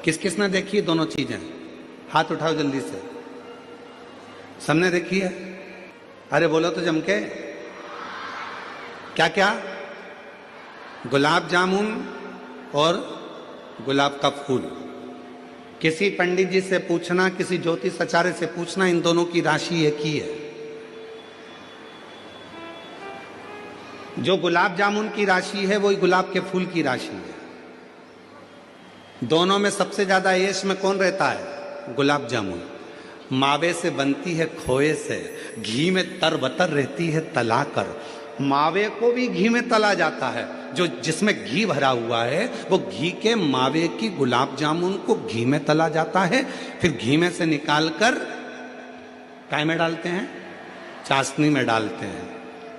किस किस ने देखी दोनों चीजें? हाथ उठाओ जल्दी से। सबने देखी है? अरे बोलो तो जम के। क्या क्या? गुलाब जामुन और गुलाब का फूल। किसी पंडित जी से पूछना, किसी ज्योतिष आचार्य से पूछना, इन दोनों की राशि एक ही है। जो गुलाब जामुन की राशि है वही गुलाब के फूल की राशि है। दोनों में सबसे ज्यादा यश में कौन रहता है? गुलाब जामुन। मावे से बनती है खोए से, घी में तरबतर रहती है तलाकर। मावे को भी घी में तला जाता है, जो जिसमें घी भरा हुआ है वो घी के मावे की गुलाब जामुन को घी में तला जाता है, फिर घी में से निकालकर काय में डालते हैं? चाशनी में डालते हैं।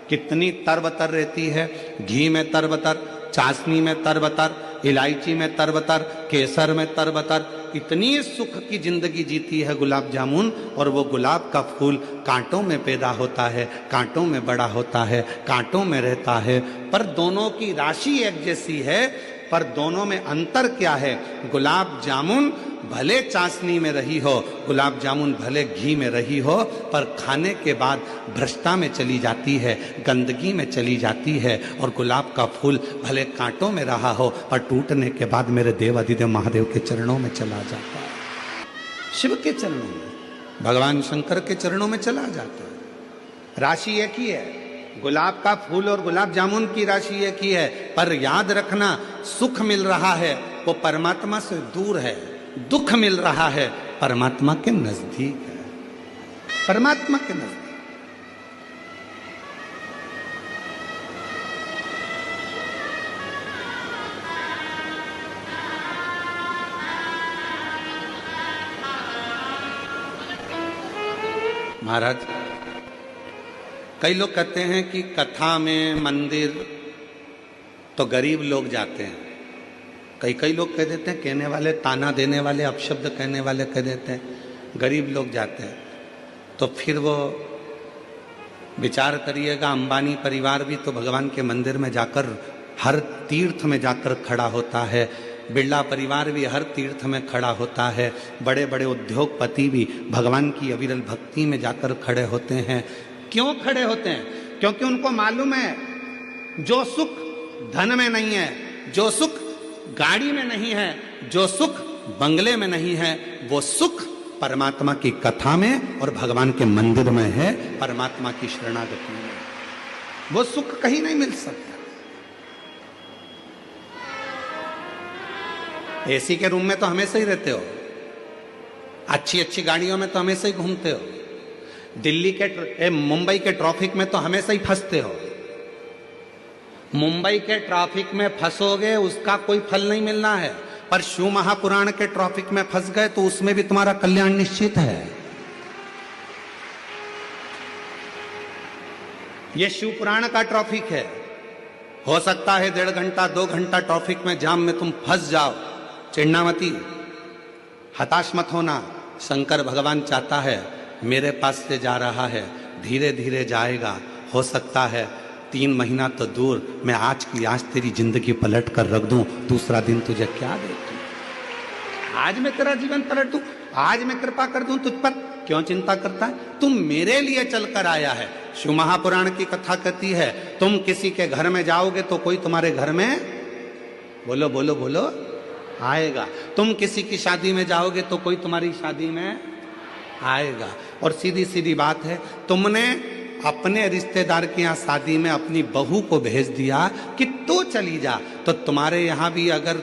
कितनी तरबतर रहती है, घी में तरबतर, चाशनी में तरबतर, इलायची में तरबतर, केसर में तरबतर। इतनी सुख की जिंदगी जीती है गुलाब जामुन। और वो गुलाब का फूल कांटों में पैदा होता है, कांटों में बड़ा होता है, कांटों में रहता है। पर दोनों की राशि एक जैसी है, पर दोनों में अंतर क्या है? गुलाब जामुन भले चाशनी में रही हो, गुलाब जामुन भले घी में रही हो, पर खाने के बाद भ्रष्टा में चली जाती है, गंदगी में चली जाती है। और गुलाब का फूल भले कांटों में रहा हो, पर टूटने के बाद मेरे देव अधिदेव महादेव के चरणों में चला जाता है, शिव के चरणों में, भगवान शंकर के चरणों में चला जाता है। राशि एक ही है, गुलाब का फूल और गुलाब जामुन की राशि एक ही है। पर याद रखना, सुख मिल रहा है वो परमात्मा से दूर है, दुख मिल रहा है परमात्मा के नजदीक है, परमात्मा के नजदीक। महाराज, कई लोग कहते हैं कि कथा में मंदिर तो गरीब लोग जाते हैं। कई लोग कह देते हैं, कहने वाले, ताना देने वाले, अपशब्द कहने वाले कह देते हैं गरीब लोग जाते हैं। तो फिर वो विचार करिएगा, अंबानी परिवार भी तो भगवान के मंदिर में जाकर, हर तीर्थ में जाकर खड़ा होता है। बिरला परिवार भी हर तीर्थ में खड़ा होता है। बड़े बड़े उद्योगपति भी भगवान की अविरल भक्ति में जाकर खड़े होते हैं। क्यों खड़े होते हैं? क्योंकि उनको मालूम है जो सुख धन में नहीं है, जो सुख गाड़ी में नहीं है, जो सुख बंगले में नहीं है, वो सुख परमात्मा की कथा में और भगवान के मंदिर में है, परमात्मा की शरणागति में। वो सुख कहीं नहीं मिल सकता। एसी के रूम में तो हमेशा ही रहते हो, अच्छी अच्छी गाड़ियों में तो हमेशा ही घूमते हो, दिल्ली के मुंबई के ट्रैफिक में तो हमेशा ही फंसते हो। मुंबई के ट्रैफिक में फंसोगे उसका कोई फल नहीं मिलना है, पर शिव महापुराण के ट्रैफिक में फंस गए तो उसमें भी तुम्हारा कल्याण निश्चित है। यह शिव पुराण का ट्रैफिक है। हो सकता है 1.5 घंटा 2 घंटा ट्रैफिक में जाम में तुम फंस जाओ, चिढ़ना मती, हताश मत होना। शंकर भगवान चाहता है, मेरे पास से जा रहा है, धीरे धीरे जाएगा। हो सकता है 3 महीना तो दूर, मैं आज की आज तेरी जिंदगी पलट कर रख दूं, दूसरा दिन तुझे क्या दे दूं? आज मैं तेरा जीवन पलट दूं, आज मैं कृपा कर दूं तुझ पर, क्यों चिंता करता है? तुम मेरे लिए चलकर आया है। शिव महापुराण की कथा कहती है, तुम किसी के घर में जाओगे तो कोई तुम्हारे घर में, बोलो बोलो बोलो, आएगा। तुम किसी की शादी में जाओगे तो कोई तुम्हारी शादी में आएगा। और सीधी सीधी बात है, तुमने अपने रिश्तेदार के यहाँ शादी में अपनी बहू को भेज दिया कि तू चली जा, तो तुम्हारे यहाँ भी अगर